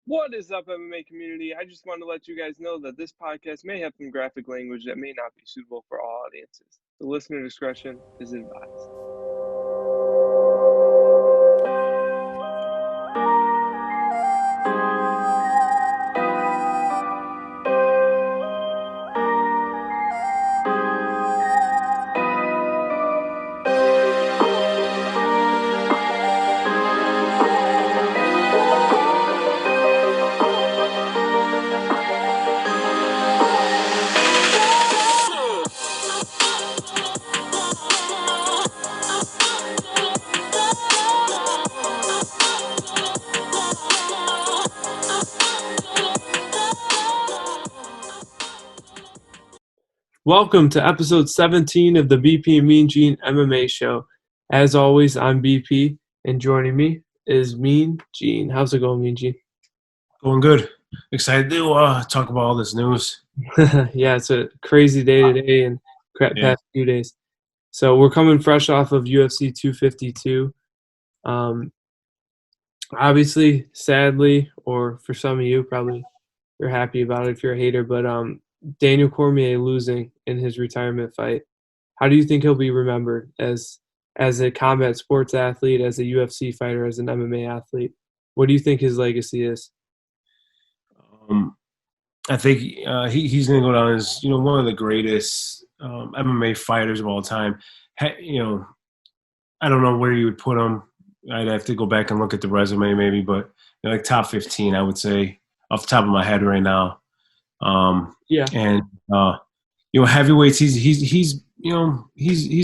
What is up, MMA community? I just want to let you guys know that this podcast may have some graphic language that may not be suitable for all audiences. The listener discretion is advised. Welcome to episode 17 of the BP and Mean Gene MMA show. As always, I'm BP, and joining me is Mean Gene. How's it going, Mean Gene? Going good. Excited to talk about all this news. Yeah, it's a crazy day today and past few days. So we're coming fresh off of UFC 252. Obviously, sadly, or for some of you, probably you're happy about it if you're a hater, but Daniel Cormier losing in his retirement fight. How do you think he'll be remembered as a combat sports athlete, as a UFC fighter, as an MMA athlete? What do you think his legacy is? I think he's going to go down as one of the greatest MMA fighters of all time. I don't know where you would put him. I'd have to go back and look at the resume maybe, but like top 15, I would say off the top of my head right now. And heavyweights. He's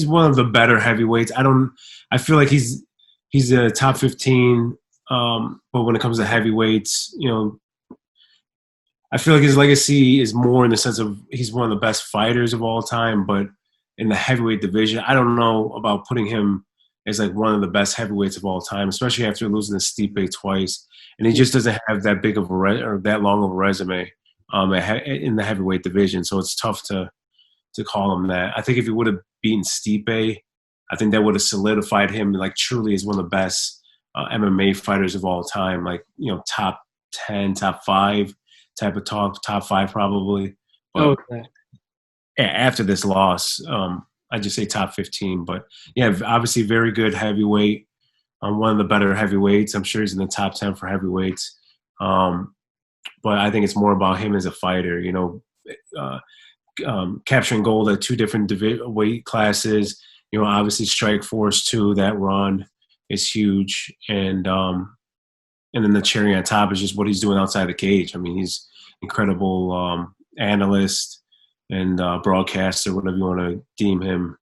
one of the better heavyweights. I feel like he's a top 15. But when it comes to heavyweights, I feel like his legacy is more in the sense of he's one of the best fighters of all time. But in the heavyweight division, I don't know about putting him as like one of the best heavyweights of all time, especially after losing to Stipe twice. And he just doesn't have that big of or that long of a resume in the heavyweight division. So it's tough to call him that. I think if he would have beaten Stipe, I think that would have solidified him like truly as one of the best MMA fighters of all time. Like, top 10, top 5 type of top 5 probably. But after this loss, I just say top 15. But yeah, obviously very good heavyweight. One of the better heavyweights. I'm sure he's in the top 10 for heavyweights. But I think it's more about him as a fighter, capturing gold at 2 different weight classes. Obviously Strikeforce too, that run is huge. And then the cherry on top is just what he's doing outside the cage. I mean, he's incredible analyst and broadcaster, whatever you want to deem him.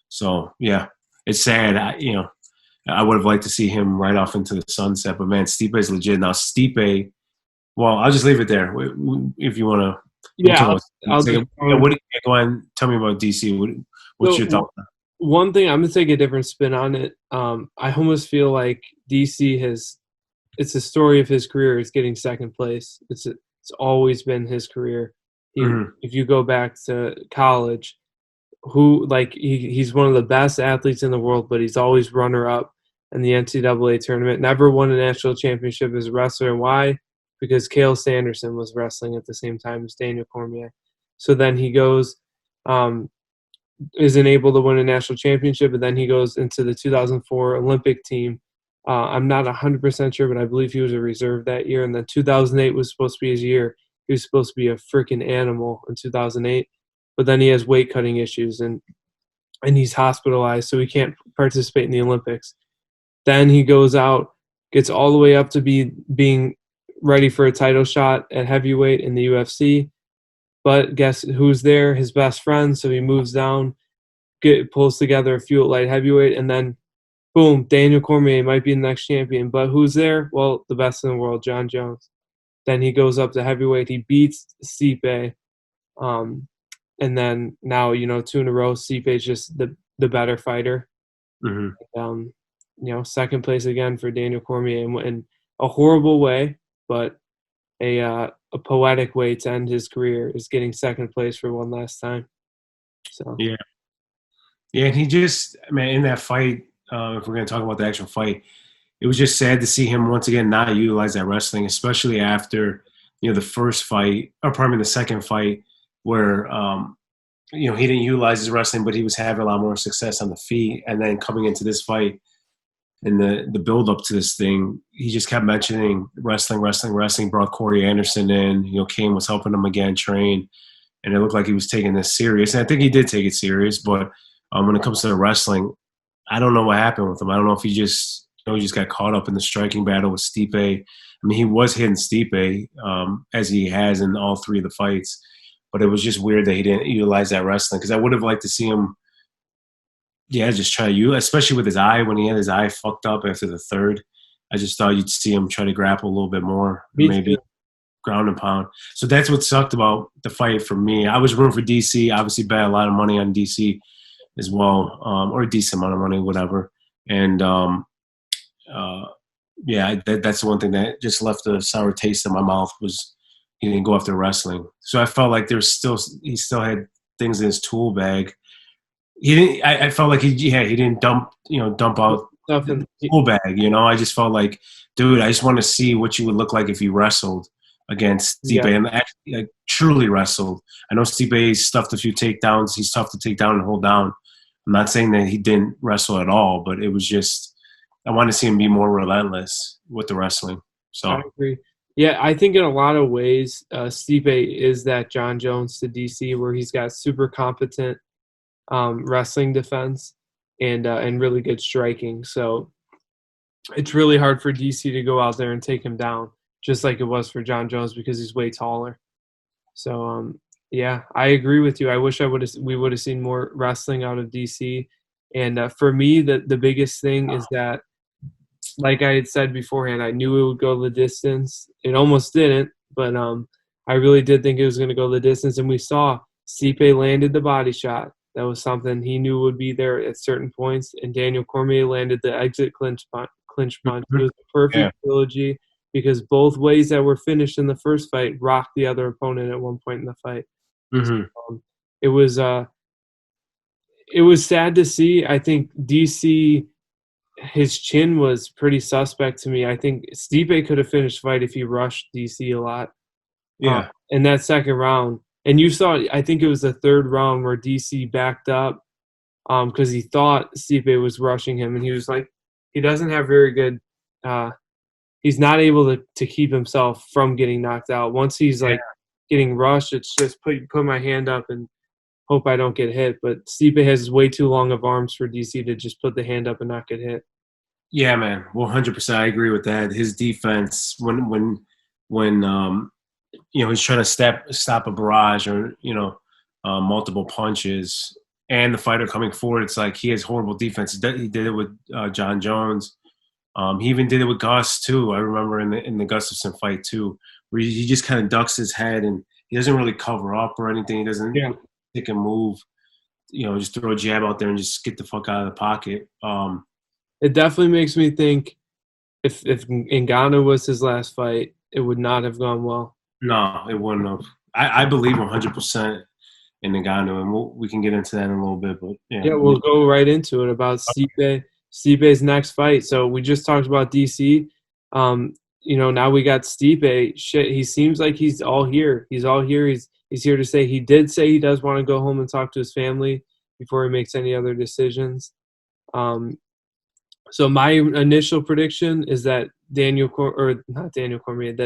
So yeah, it's sad. I would have liked to see him right off into the sunset, but man, Stipe is legit. Now Stipe, well, I'll just leave it there if you want to. Yeah, I'll go on. Tell me about DC. What's your thought? One thing, I'm gonna take a different spin on it. I almost feel like DC it's the story of his career is getting second place. It's always been his career. If you go back to college, he's one of the best athletes in the world, but he's always runner up in the NCAA tournament. Never won a national championship as a wrestler. And why? Because Cael Sanderson was wrestling at the same time as Daniel Cormier. So then he goes, isn't able to win a national championship, and then he goes into the 2004 Olympic team. I'm not 100% sure, but I believe he was a reserve that year. And then 2008 was supposed to be his year. He was supposed to be a freaking animal in 2008. But then he has weight cutting issues and he's hospitalized, so he can't participate in the Olympics. Then he goes out, gets all the way up to being ready for a title shot at heavyweight in the UFC. But guess who's there? His best friend. So he moves down, pulls together a few at light heavyweight, and then boom, Daniel Cormier might be the next champion. But who's there? Well, the best in the world, Jon Jones. Then he goes up to heavyweight. He beats Stipe. And then now, 2 in a row, Stipe's just the better fighter. Second place again for Daniel Cormier in a horrible way, but a poetic way to end his career is getting second place for one last time. So yeah, and he just, man, in that fight, if we're going to talk about the actual fight, it was just sad to see him once again not utilize that wrestling, especially after the first fight, or pardon me, the second fight, where he didn't utilize his wrestling, but he was having a lot more success on the feet. And then coming into this fight and the build up to this thing, he just kept mentioning wrestling, wrestling, wrestling. Brought Corey Anderson in. Kane was helping him again train, and it looked like he was taking this serious. And I think he did take it serious, but when it comes to the wrestling, I don't know what happened with him. I don't know if he just got caught up in the striking battle with Stipe. I mean, he was hitting Stipe as he has in all three of the fights, but it was just weird that he didn't utilize that wrestling, because I would have liked to see him, just try to, especially with his eye, when he had his eye fucked up after the third. I just thought you'd see him try to grapple a little bit more, maybe ground and pound. So that's what sucked about the fight for me. I was rooting for DC, obviously bet a lot of money on DC as well, or a decent amount of money, whatever. And that's the one thing that just left a sour taste in my mouth, was he didn't go after wrestling. So I felt like he still had things in his tool bag. He didn't. I felt like he didn't dump out the tool bag. I just felt like, dude, I just want to see what you would look like if you wrestled against Stipe, and actually truly wrestled. I know Stipe stuffed a few takedowns. He's tough to take down and hold down. I'm not saying that he didn't wrestle at all, but it was just, I want to see him be more relentless with the wrestling. So I agree. Yeah, I think in a lot of ways, Stipe is that Jon Jones to DC, where he's got super competent wrestling defense and really good striking. So it's really hard for DC to go out there and take him down, just like it was for Jon Jones, because he's way taller. So yeah, I agree with you. I wish we would have seen more wrestling out of DC. And for me, the biggest thing is that, like I had said beforehand, I knew it would go the distance. It almost didn't, but I really did think it was going to go the distance. And we saw Stipe landed the body shot. That was something he knew would be there at certain points. And Daniel Cormier landed the exit clinch punch. It was a perfect trilogy, because both ways that were finished in the first fight rocked the other opponent at one point in the fight. Mm-hmm. So, it was sad to see. I think DC, his chin was pretty suspect to me. I think Stipe could have finished the fight if he rushed DC a lot. In that second round. And you saw, I think it was the third round, where DC backed up because he thought Stipe was rushing him, and he was like, he doesn't have very good he's not able to keep himself from getting knocked out. Once he's getting rushed, it's just put my hand up and hope I don't get hit. But Stipe has way too long of arms for DC to just put the hand up and not get hit. Yeah, man, 100%. I agree with that. His defense, when he's trying to stop a barrage, or multiple punches, and the fighter coming forward, it's like he has horrible defense. He did it with Jon Jones. He even did it with Gus too. I remember in the Gustafsson fight too, where he just kind of ducks his head and he doesn't really cover up or anything. He doesn't take a move. Just throw a jab out there and just get the fuck out of the pocket. It definitely makes me think if Ngannou was his last fight, it would not have gone well. No, it wouldn't have. I believe 100% in Ngannou, and we can get into that in a little bit. But yeah, we'll go right into it about Stipe's next fight. So we just talked about DC. Now we got Stipe. Shit, he seems like he's all here. He's all here. He's here to say. He did say he does want to go home and talk to his family before he makes any other decisions. So my initial prediction is that that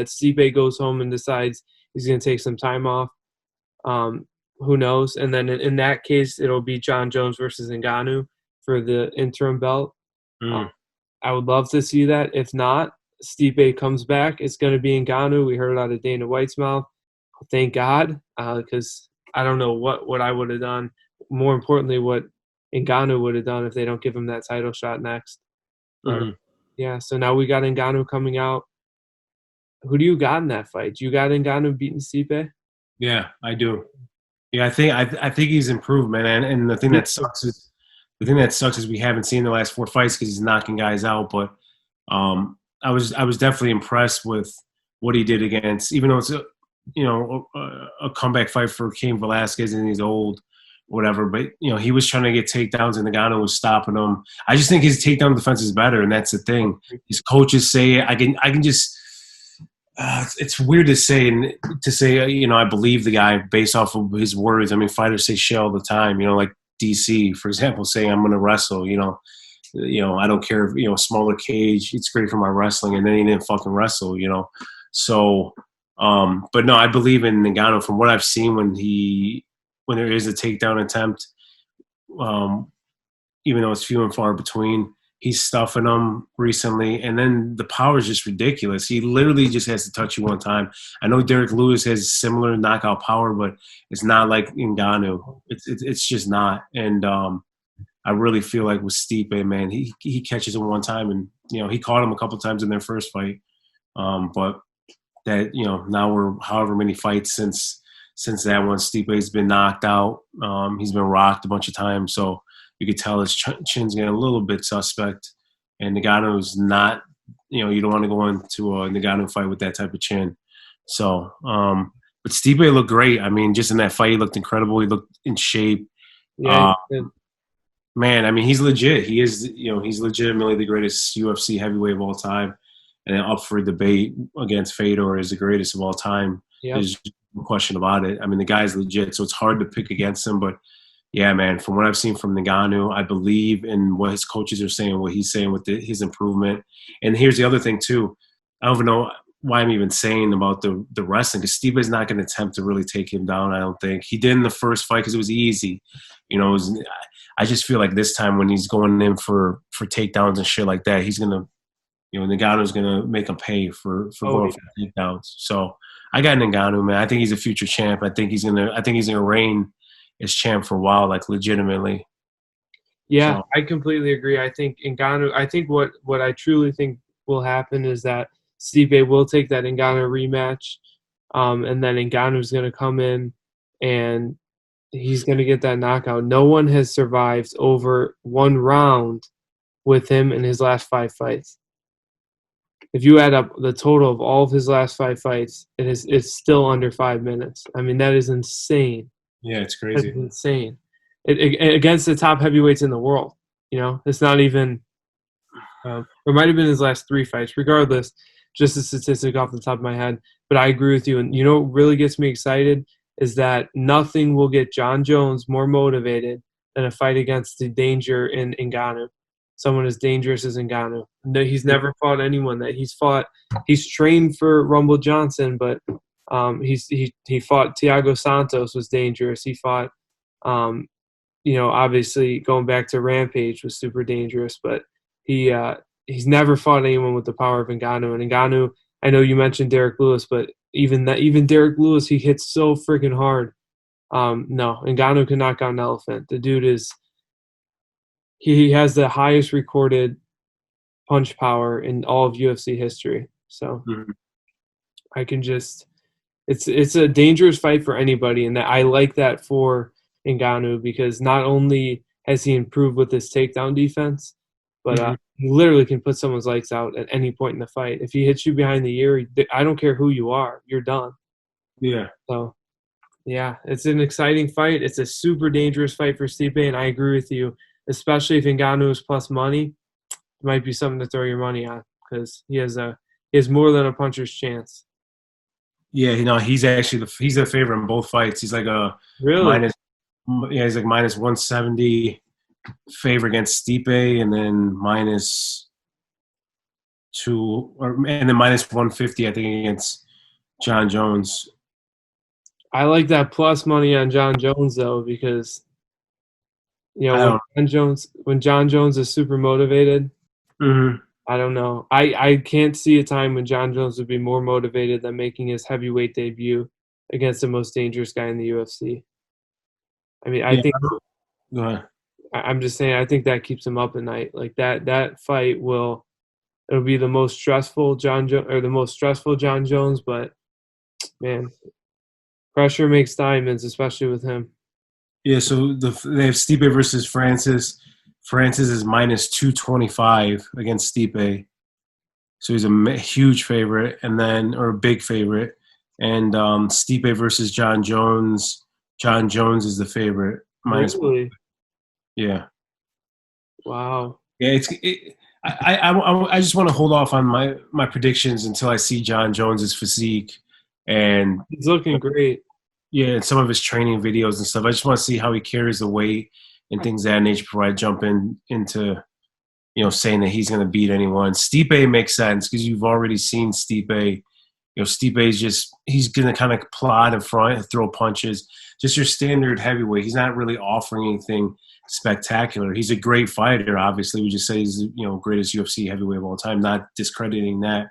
Stipe goes home and decides he's going to take some time off. Who knows? And then in that case, it'll be Jon Jones versus Ngannou for the interim belt. I would love to see that. If not, Stipe comes back. It's going to be Ngannou. We heard it out of Dana White's mouth. Thank God, because I don't know what I would have done. More importantly, what Ngannou would have done if they don't give him that title shot next. Yeah, so now we got Ngannou coming out. Who do you got in that fight? You got Ngannou beating Stipe? Yeah, I do. Yeah, I think he's improved, man. And the thing that sucks is we haven't seen the last 4 fights because he's knocking guys out. But I was definitely impressed with what he did against, even though it's a comeback fight for Cain Velasquez and he's old. whatever. But he was trying to get takedowns, and Ngannou was stopping him. I just think his takedown defense is better, and that's the thing. His coaches say it. I can just. It's weird to say, I believe the guy based off of his words. I mean, fighters say shit all the time. Like DC, for example, saying I'm going to wrestle. I don't care if, smaller cage. It's great for my wrestling, and then he didn't fucking wrestle. So, but no, I believe in Ngannou from what I've seen when there is a takedown attempt, even though it's few and far between. He's stuffing them recently, and then the power is just ridiculous. He literally just has to touch you one time. I know Derek Lewis has similar knockout power, but it's not like Ngannou. It's just not. And I really feel like with Stipe, man, he catches him one time, and he caught him a couple times in their first fight. But that now we're however many fights since that one. Stipe's been knocked out. He's been rocked a bunch of times, so. You could tell his chin's getting a little bit suspect, and Ngannou's not. You don't want to go into a Ngannou fight with that type of chin. So, but Stipe looked great. I mean, just in that fight, he looked incredible. He looked in shape. Yeah, man. I mean, he's legit. He is. He's legitimately the greatest UFC heavyweight of all time, and up for debate against Fedor is the greatest of all time. Yep. There's no question about it. I mean, the guy's legit, so it's hard to pick against him, but. Yeah, man, from what I've seen from Ngannou, I believe in what his coaches are saying, what he's saying with his improvement. And here's the other thing, too. I don't even know why I'm even saying about the wrestling, because Steve is not going to attempt to really take him down, I don't think. He did in the first fight because it was easy. I just feel like this time when he's going in for takedowns and shit like that, he's going to, Ngannou's going to make him pay for going for takedowns. So I got Ngannou, man. I think he's a future champ. I think he's going to reign as champ for a while, like legitimately. Yeah, so. I completely agree. I think Ngannou. I think what I truly think will happen is that Stipe will take that Ngannou rematch, and then Ngannou's going to come in and he's going to get that knockout. No one has survived over one round with him in his last 5 fights. If you add up the total of all of his last 5 fights, it's still under 5 minutes. I mean, that is insane. Yeah, it's crazy. That's insane. Against the top heavyweights in the world. It's not even it might have been his last 3 fights. Regardless, just a statistic off the top of my head. But I agree with you. And what really gets me excited is that nothing will get Jon Jones more motivated than a fight against the danger in Ngannou. Someone as dangerous as Ngannou. He's never fought anyone that he's fought. He's trained for Rumble Johnson, but he fought Thiago Santos, was dangerous. He fought, obviously going back to Rampage was super dangerous, but he's never fought anyone with the power of Ngannou. And Ngannou, I know you mentioned Derek Lewis, but even Derek Lewis, he hits so freaking hard. No, Ngannou can knock out an elephant. The dude he has the highest recorded punch power in all of UFC history. So I can just. It's a dangerous fight for anybody, and I like that for Ngannou because not only has he improved with his takedown defense, but he literally can put someone's lights out at any point in the fight. If he hits you behind the ear, I don't care who you are, you're done. Yeah. So, yeah, it's an exciting fight. It's a super dangerous fight for Stipe, and I agree with you, especially if Ngannou is plus money. It might be something to throw your money on because he has more than a puncher's chance. Yeah, he's actually he's a favorite in both fights. He's like a really he's like minus 170 favor against Stipe, and then minus 150 I think against Jon Jones. I like that plus money on Jon Jones though because when Jon Jones is super motivated. I don't know. I can't see a time when Jon Jones would be more motivated than making his heavyweight debut against the most dangerous guy in the UFC. I mean, I think. Go ahead. I'm just saying. I think that keeps him up at night. Like that fight it'll be the most stressful Jon Jones. But man, pressure makes diamonds, especially with him. Yeah. So they have Stipe versus Francis. Francis is minus 225 against Stipe. So he's a huge favorite or a big favorite. And Stipe versus Jon Jones. Jon Jones is the favorite. minus one. Really? Yeah. Wow. Yeah, I just want to hold off on my predictions until I see Jon Jones's physique and He's looking great. yeah, and some of his training videos and stuff. I just want to see how he carries the weight and things of that nature before I jump into saying that he's going to beat anyone. Stipe makes sense because you've already seen Stipe. Stipe's he's going to kind of plod in front and throw punches. Just your standard heavyweight. He's not really offering anything spectacular. He's a great fighter, obviously. We just say he's greatest UFC heavyweight of all time, not discrediting that.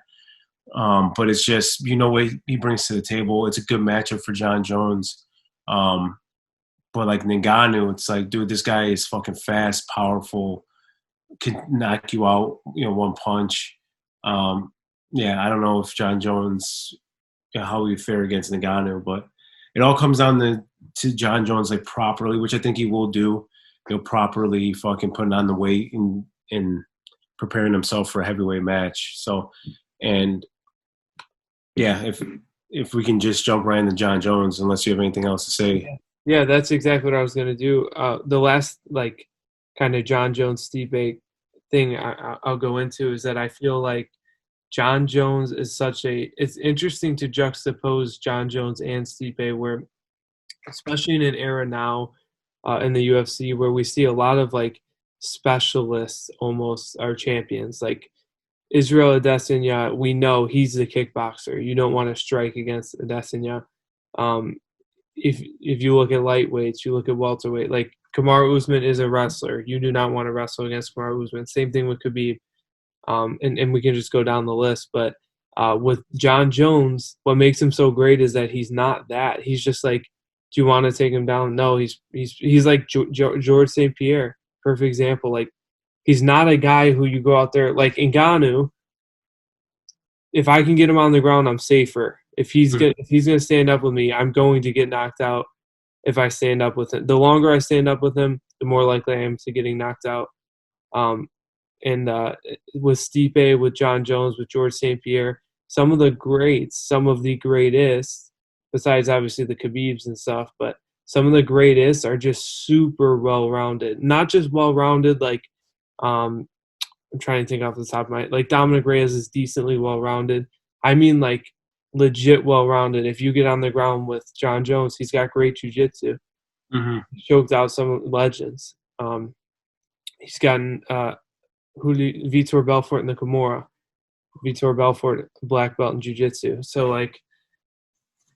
But it's just, what he brings to the table. It's a good matchup for Jon Jones. But like Ngannou, it's like, dude, this guy is fucking fast, powerful, can knock you out, one punch. Yeah, I don't know if Jon Jones, how he fare against Ngannou, but it all comes down to Jon Jones like properly, which I think he will do. He'll properly fucking putting on the weight and preparing himself for a heavyweight match. So, and yeah, if we can just jump right into Jon Jones, unless you have anything else to say. Yeah, that's exactly what I was going to do. The last, like, kind of Jon Jones Stipe thing I'll go into is that I feel like Jon Jones is it's interesting to juxtapose Jon Jones and Stipe, where, especially in an era now in the UFC, where we see a lot of, like, specialists almost are champions. Like, Israel Adesanya, we know he's the kickboxer. You don't want to strike against Adesanya. If you look at lightweights, you look at welterweight. Like, Kamaru Usman is a wrestler. You do not want to wrestle against Kamaru Usman. Same thing with Khabib. And we can just go down the list. But with Jon Jones, what makes him so great is that he's not that. He's just like, do you want to take him down? No, he's like George St. Pierre, perfect example. Like, he's not a guy who you go out there like Ngannou. If I can get him on the ground, I'm safer. If he's gonna stand up with me, I'm going to get knocked out. If I stand up with him, the longer I stand up with him, the more likely I am to getting knocked out. And with Stipe, with Jon Jones, with George St. Pierre, some of the greatest, besides obviously the Khabibs and stuff, but some of the greatest are just super well-rounded. Not just well-rounded, like, I'm trying to think off the top of my, like, Dominic Reyes is decently well-rounded. I mean, like, legit well-rounded. If you get on the ground with Jon Jones, he's got great jiu-jitsu. Mm-hmm. He choked out some legends. He's gotten Vitor Belfort in the Kimura. Vitor Belfort, black belt in jiu-jitsu. So, like,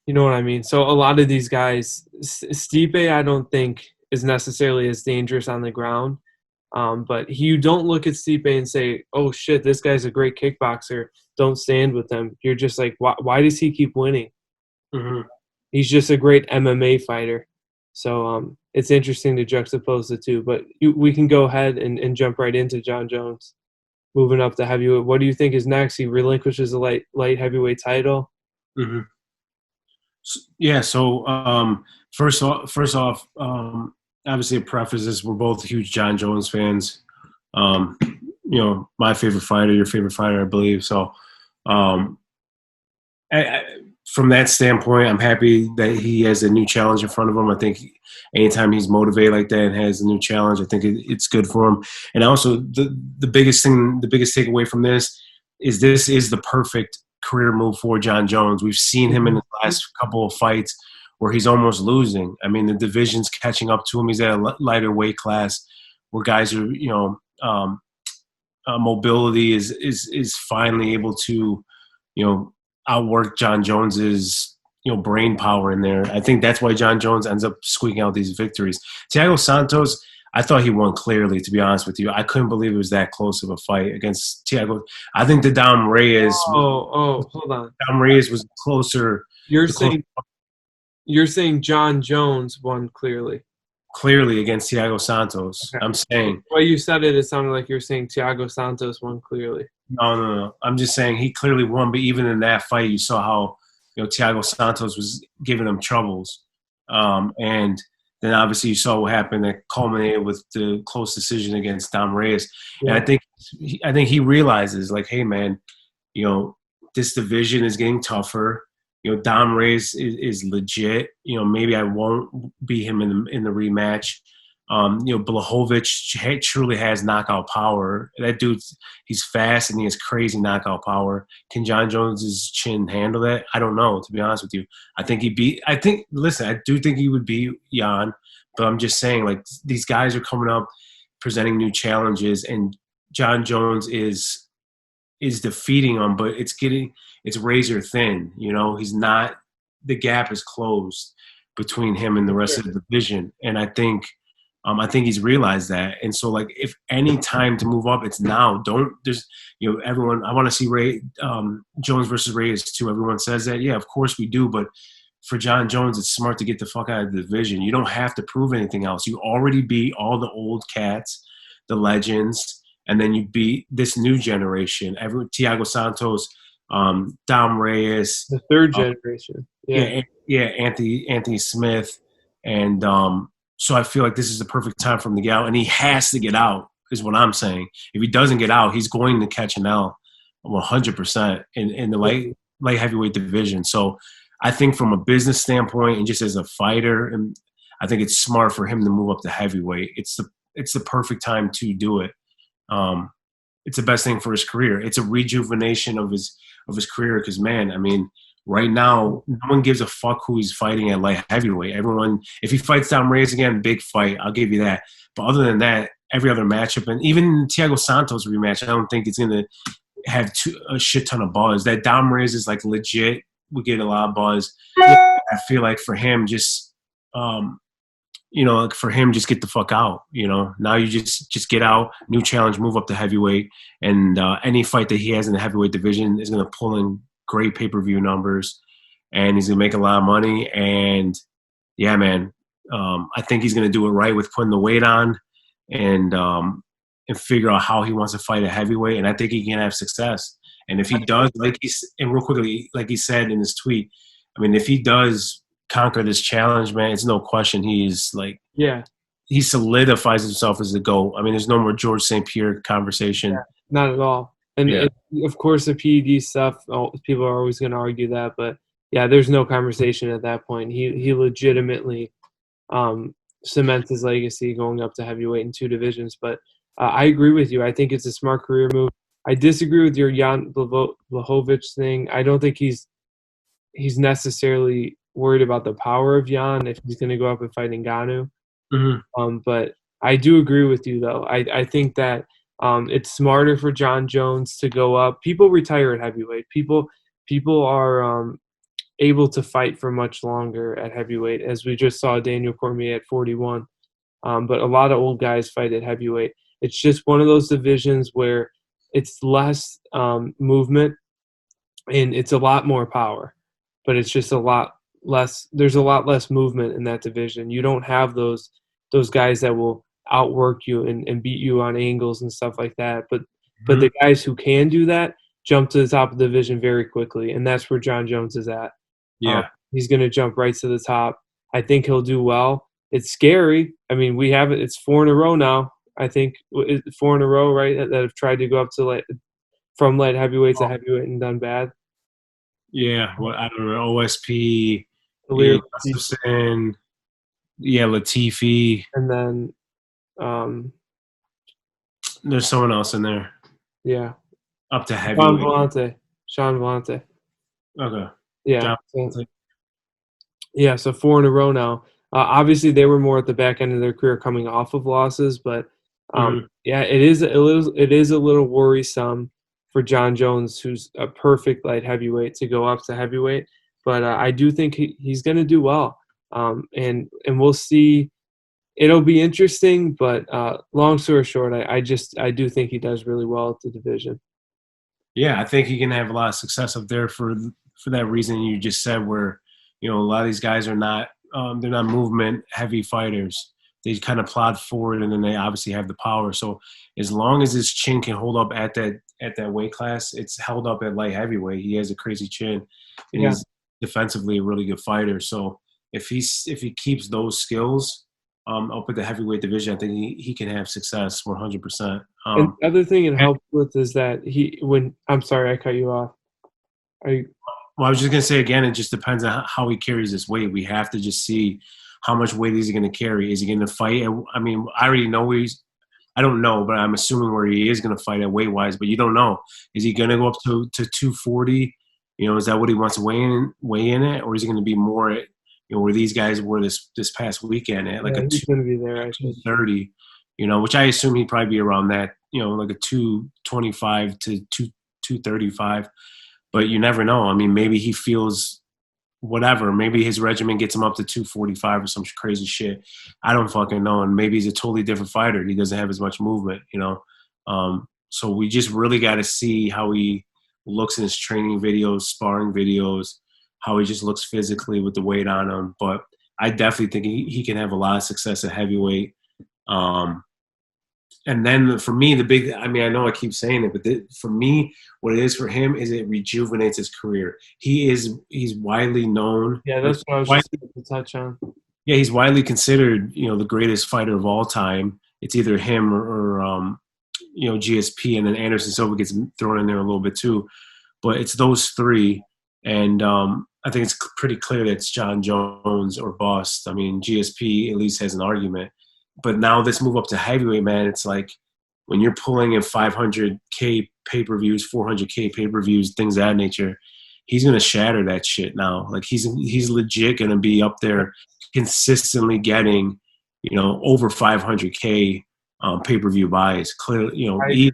you know what I mean? So a lot of these guys, Stipe, I don't think is necessarily as dangerous on the ground. But you don't look at Stipe and say, oh, shit, this guy's a great kickboxer. Don't stand with him. You're just like, why does he keep winning? Mm-hmm. He's just a great MMA fighter. So it's interesting to juxtapose the two. But we can go ahead and jump right into Jon Jones, moving up to heavyweight. What do you think is next? He relinquishes the light heavyweight title. Mm-hmm. Yeah. So first off, obviously, a preface is we're both huge Jon Jones fans. My favorite fighter, your favorite fighter, I believe. So, from that standpoint, I'm happy that he has a new challenge in front of him. I think anytime he's motivated like that and has a new challenge, I think it's good for him. And also, the biggest takeaway from this is the perfect career move for Jon Jones. We've seen him in the last couple of fights where he's almost losing. I mean, the division's catching up to him. He's at a lighter weight class where guys are, mobility is finally able to, outwork Jon Jones's, brain power in there. I think that's why Jon Jones ends up squeaking out these victories. Thiago Santos, I thought he won clearly, to be honest with you. I couldn't believe it was that close of a fight against Thiago. I think the Dom Reyes. Hold on. Dom Reyes was closer. You're saying Jon Jones won clearly. Clearly against Thiago Santos. Okay. I'm saying. The way you said it, it sounded like you're saying Thiago Santos won clearly. No. I'm just saying he clearly won, but even in that fight, you saw how Thiago Santos was giving him troubles, and then obviously you saw what happened that culminated with the close decision against Dom Reyes. Yeah. And I think he realizes, like, hey man, this division is getting tougher. Dom Reyes is legit. Maybe I won't beat him in the rematch. Blachowicz truly has knockout power. That dude, he's fast and he has crazy knockout power. Can Jon Jones's chin handle that? I don't know, to be honest with you. Listen, I do think he would beat Jan, but I'm just saying, like, these guys are coming up, presenting new challenges, and Jon Jones is defeating him, but it's razor thin. He's not. The gap is closed between him and the rest of the division, and I think he's realized that. And so, like, if any time to move up, it's now. Don't there's everyone. I want to see Ray Jones versus Reyes too. Everyone says that. Yeah, of course we do, but for Jon Jones, it's smart to get the fuck out of the division. You don't have to prove anything else. You already beat all the old cats, the legends, and then you beat this new generation. Thiago Santos, Dom Reyes, the third generation. Anthony Smith, and so I feel like this is the perfect time for him to get out, and he has to get out, is what I'm saying. If he doesn't get out, he's going to catch an L 100% in the light heavyweight division. So I think from a business standpoint and just as a fighter, and I think it's smart for him to move up to heavyweight. It's the perfect time to do it. It's the best thing for his career. It's a rejuvenation of his career because, man, I mean, right now, no one gives a fuck who he's fighting at light heavyweight. Everyone, if he fights Dom Reyes again, big fight, I'll give you that. But other than that, every other matchup, and even Thiago Santos rematch, I don't think it's going to have a shit ton of buzz. That Dom Reyes is like legit. We get a lot of buzz. I feel like for him, just just get the fuck out. Now you just get out, new challenge, move up to heavyweight, and any fight that he has in the heavyweight division is going to pull in great pay-per-view numbers, and he's going to make a lot of money. And yeah, man, I think he's going to do it right with putting the weight on and figure out how he wants to fight a heavyweight. And I think he can have success. And if he does, and real quickly, like he said in his tweet, I mean, if he does conquer this challenge, man, it's no question he's like, he solidifies himself as the GOAT. I mean, there's no more George St. Pierre conversation. Yeah, not at all. And of course, the PED stuff, people are always going to argue that. But, yeah, there's no conversation at that point. He legitimately cements his legacy going up to heavyweight in 2 divisions. But I agree with you. I think it's a smart career move. I disagree with your Jan Blachowicz thing. I don't think he's necessarily worried about the power of Jan if he's going to go up and fight Ngannou. Mm-hmm. But I do agree with you, though. I think that it's smarter for Jon Jones to go up. People retire at heavyweight. People are able to fight for much longer at heavyweight, as we just saw Daniel Cormier at 41. But a lot of old guys fight at heavyweight. It's just one of those divisions where it's less movement and it's a lot more power, but it's just a lot less. There's a lot less movement in that division. You don't have those guys that will outwork you and beat you on angles and stuff like that. But the guys who can do that jump to the top of the division very quickly, and that's where Jon Jones is at. Yeah, he's going to jump right to the top. I think he'll do well. It's scary. I mean, we have it. It's 4 in a row now. I think 4 in a row, right? That have tried to go up to from light heavyweight to heavyweight and done bad. Yeah, well, I don't know. OSP, Latifi. Latifi, And then there's someone else in there. Yeah, up to heavyweight. Sean Vellante. Okay. Yeah. So 4 in a row now. Obviously, they were more at the back end of their career coming off of losses, but it is a little worrisome for Jon Jones, who's a perfect light heavyweight, to go up to heavyweight. But I do think he's going to do well, and we'll see. It'll be interesting, but long story short, I do think he does really well at the division. Yeah, I think he can have a lot of success up there for that reason you just said, where a lot of these guys are not they're not movement heavy fighters. They kind of plod forward, and then they obviously have the power. So as long as his chin can hold up at that weight class, it's held up at light heavyweight. He has a crazy chin, and he's defensively a really good fighter. So if he keeps those skills up at the heavyweight division, I think he can have success 100%. And the other thing it helps with is that I'm sorry, I cut you off. Well, I was just going to say again, it just depends on how he carries his weight. We have to just see how much weight is he going to carry? Is he going to fight? I mean, I already know I don't know, but I'm assuming where he is going to fight at weight wise, but you don't know. Is he going to go up to 240? Is that what he wants to weigh in at? Or is he going to be more at, where these guys were this past weekend at like Yeah, a he's going to be there, I think. 230, which I assume he'd probably be around that, like a 225 to 235. But you never know. I mean, maybe he feels whatever. Maybe his regimen gets him up to 245 or some crazy shit. I don't fucking know. And maybe he's a totally different fighter. He doesn't have as much movement, So we just really got to see how he looks in his training videos, sparring videos, how he just looks physically with the weight on him. But I definitely think he can have a lot of success at heavyweight. And then for me, I know I keep saying it, but for me, what it is for him is it rejuvenates his career. He's widely known. Yeah, that's what I was just going to touch on. Yeah, he's widely considered, the greatest fighter of all time. It's either him or GSP, and then Anderson Silva gets thrown in there a little bit too. But it's those three, and I think it's pretty clear that it's Jon Jones or bust. I mean, GSP at least has an argument. But now this move up to heavyweight, man, it's like when you're pulling in 500K pay-per-views, 400K pay-per-views, things of that nature, he's going to shatter that shit now. Like he's legit going to be up there consistently getting, over 500K pay-per-view buys. Clearly,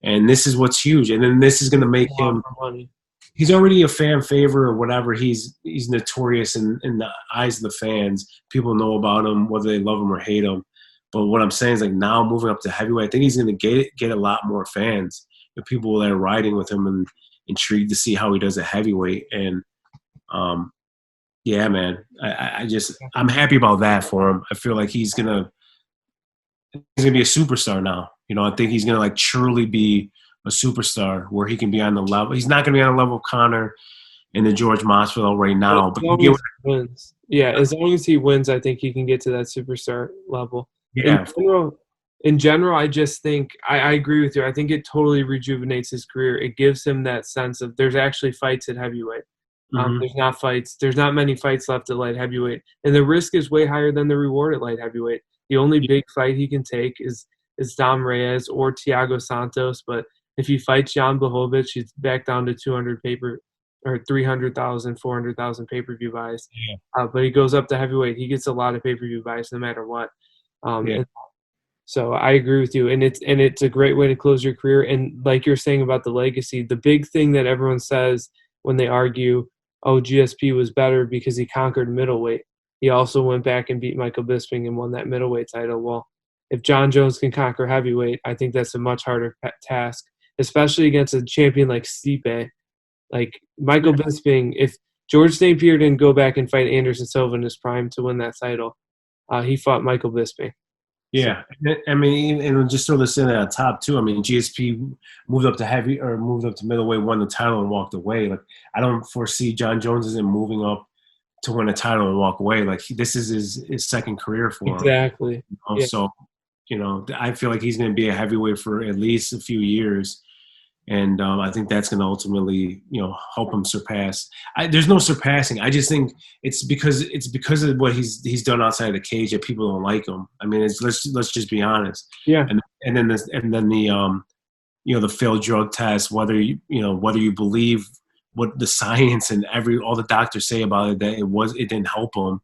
and this is what's huge. And then this is going to make him – he's already a fan favorite or whatever. He's notorious in the eyes of the fans. People know about him, whether they love him or hate him. But what I'm saying is, like, now moving up to heavyweight, I think he's going to get a lot more fans. The people that are riding with him and intrigued to see how he does at heavyweight. And yeah, man, I'm happy about that for him. I feel like he's gonna be a superstar now. I think he's gonna truly be a superstar where he can be on the level. He's not gonna be on the level of Conor and the George Masvidal right now, but he wins. Yeah, as long as he wins, I think he can get to that superstar level. Yeah. In general, I just think I agree with you. I think it totally rejuvenates his career. It gives him that sense of there's actually fights at heavyweight. There's not many fights left at light heavyweight, and the risk is way higher than the reward at light heavyweight. The only big fight he can take is Dom Reyes or Thiago Santos. But if he fights Jan Blachowicz, he's back down to 300,000, 400,000 pay-per-view buys. Yeah. But he goes up to heavyweight, he gets a lot of pay-per-view buys no matter what. So I agree with you, and it's a great way to close your career. And like you're saying about the legacy, the big thing that everyone says when they argue, oh, GSP was better because he conquered middleweight. He also went back and beat Michael Bisping and won that middleweight title. Well, if Jon Jones can conquer heavyweight, I think that's a much harder task, especially against a champion like Stipe. Like Michael Bisping, if George St. Pierre didn't go back and fight Anderson Silva in his prime to win that title, he fought Michael Bisping. Yeah, I mean, and just throw this in at the top too. I mean, GSP moved up to middleweight, won the title, and walked away. Like, I don't foresee Jon Jones isn't moving up to win a title and walk away. Like, this is his second career for him. Exactly. Yeah. So, I feel like he's going to be a heavyweight for at least a few years. And I think that's going to ultimately, help him surpass. There's no surpassing. I just think it's because of what he's done outside of the cage that people don't like him. I mean, let's just be honest. Yeah. And then the failed drug test, whether you believe what the science and all the doctors say about it, that it didn't help him,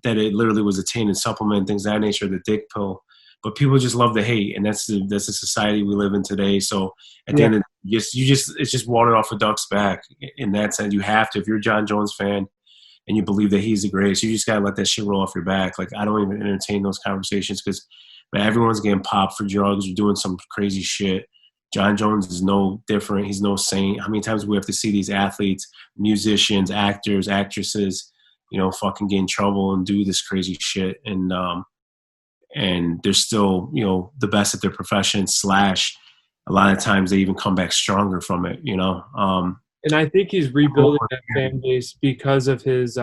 that it literally was a tainted supplement, things of that nature, the dick pill. But people just love to hate, and that's the society we live in today. So at the end of it's just water off a duck's back in that sense. You have to, if you're a Jon Jones fan and you believe that he's the greatest, you just gotta let that shit roll off your back. Like, I don't even entertain those conversations because everyone's getting popped for drugs or doing some crazy shit. Jon Jones is no different. He's no saint. How many times do we have to see these athletes, musicians, actors, actresses, fucking get in trouble and do this crazy shit? And they're still, the best at their profession / a lot of times they even come back stronger from it, And I think he's rebuilding that fan base because of his,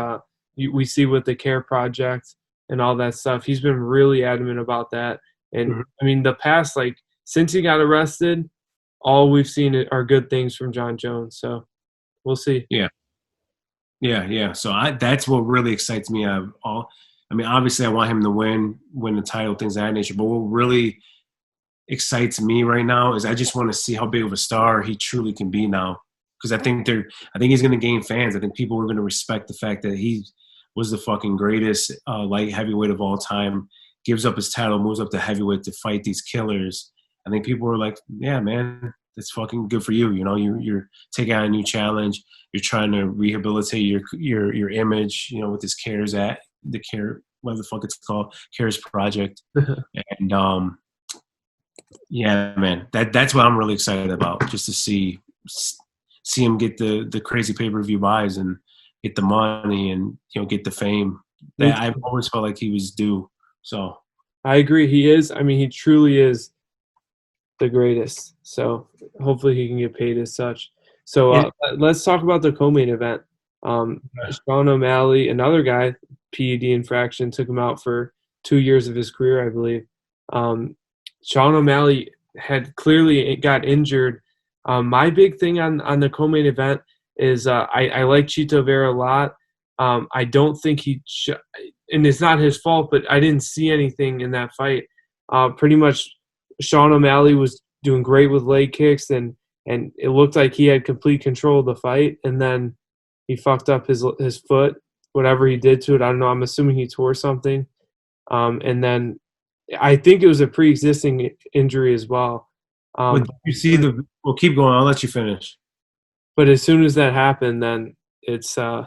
we see with the CARE project and all that stuff. He's been really adamant about that. And I mean, the past, since he got arrested, all we've seen are good things from Jon Jones. So we'll see. Yeah. Yeah, yeah. So that's what really excites me out of all. I mean, obviously, I want him to win the title, things of that nature. But what really excites me right now is I just want to see how big of a star he truly can be now. Because I think he's going to gain fans. I think people are going to respect the fact that he was the fucking greatest light heavyweight of all time. Gives up his title, moves up to heavyweight to fight these killers. I think people are like, yeah, man, that's fucking good for you. You know, you're taking on a new challenge. You're trying to rehabilitate your image. You know, with this whatever the fuck it's called, CARES project, and yeah, man, that's what I'm really excited about. Just to see him get the crazy pay per view buys and get the money and get the fame Me that I've too. always felt like he was due. So I agree. He is. I mean, he truly is the greatest. So hopefully he can get paid as such. So it, let's talk about the co-main event. Sean O'Malley, another guy, PED infraction, took him out for 2 years of his career, I believe. Sean O'Malley had clearly got injured. My big thing on the co-main event is I like Chito Vera a lot. I don't think and it's not his fault, but I didn't see anything in that fight. Pretty much Sean O'Malley was doing great with leg kicks, and it looked like he had complete control of the fight. And then he fucked up his foot, whatever he did to it. I don't know. I'm assuming he tore something. And then I think it was a pre-existing injury as well. but you see well, keep going. I'll let you finish. But as soon as that happened, then it's I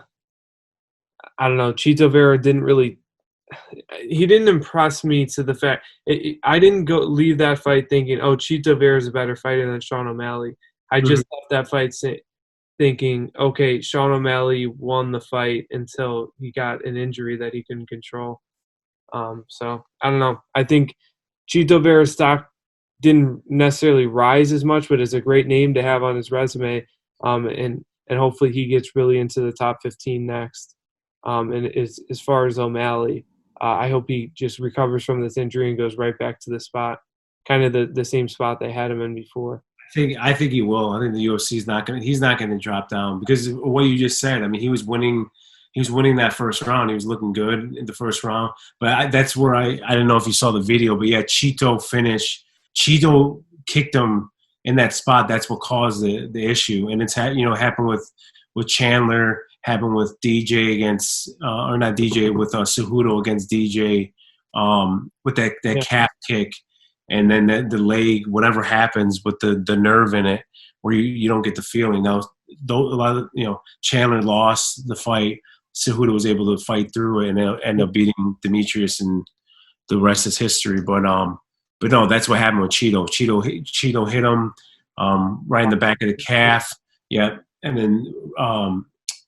don't know. Chito Vera didn't really. He didn't impress me to the fact. I didn't go leave that fight thinking, "Oh, Chito Vera is a better fighter than Sean O'Malley." I Mhm. just left that fight thinking, "Okay, Sean O'Malley won the fight until he got an injury that he couldn't control." So I don't know. I think Chito Vera's stock didn't necessarily rise as much, but it's a great name to have on his resume. And hopefully he gets really into the top 15 next. And as far as O'Malley, I hope he just recovers from this injury and goes right back to the spot, kind of the same spot they had him in before. I think he will. I think the UFC is not going. He's not going to drop down because of what you just said. I mean, he was winning. He was winning that first round. He was looking good in the first round. But that's where I don't know if you saw the video, but yeah, Cheeto finish. Cheeto kicked him in that spot. That's what caused the issue. And it's happened with Chandler. Happened with DJ against or not DJ with Cejudo against DJ with that Yeah, calf kick and then the leg, whatever happens with the nerve in it, where you don't get the feeling. Now, a lot of Chandler lost the fight. Cejudo was able to fight through it and end up beating Demetrius, and the rest is history. But no, that's what happened with Cheeto. Cheeto hit him right in the back of the calf. Yeah, and then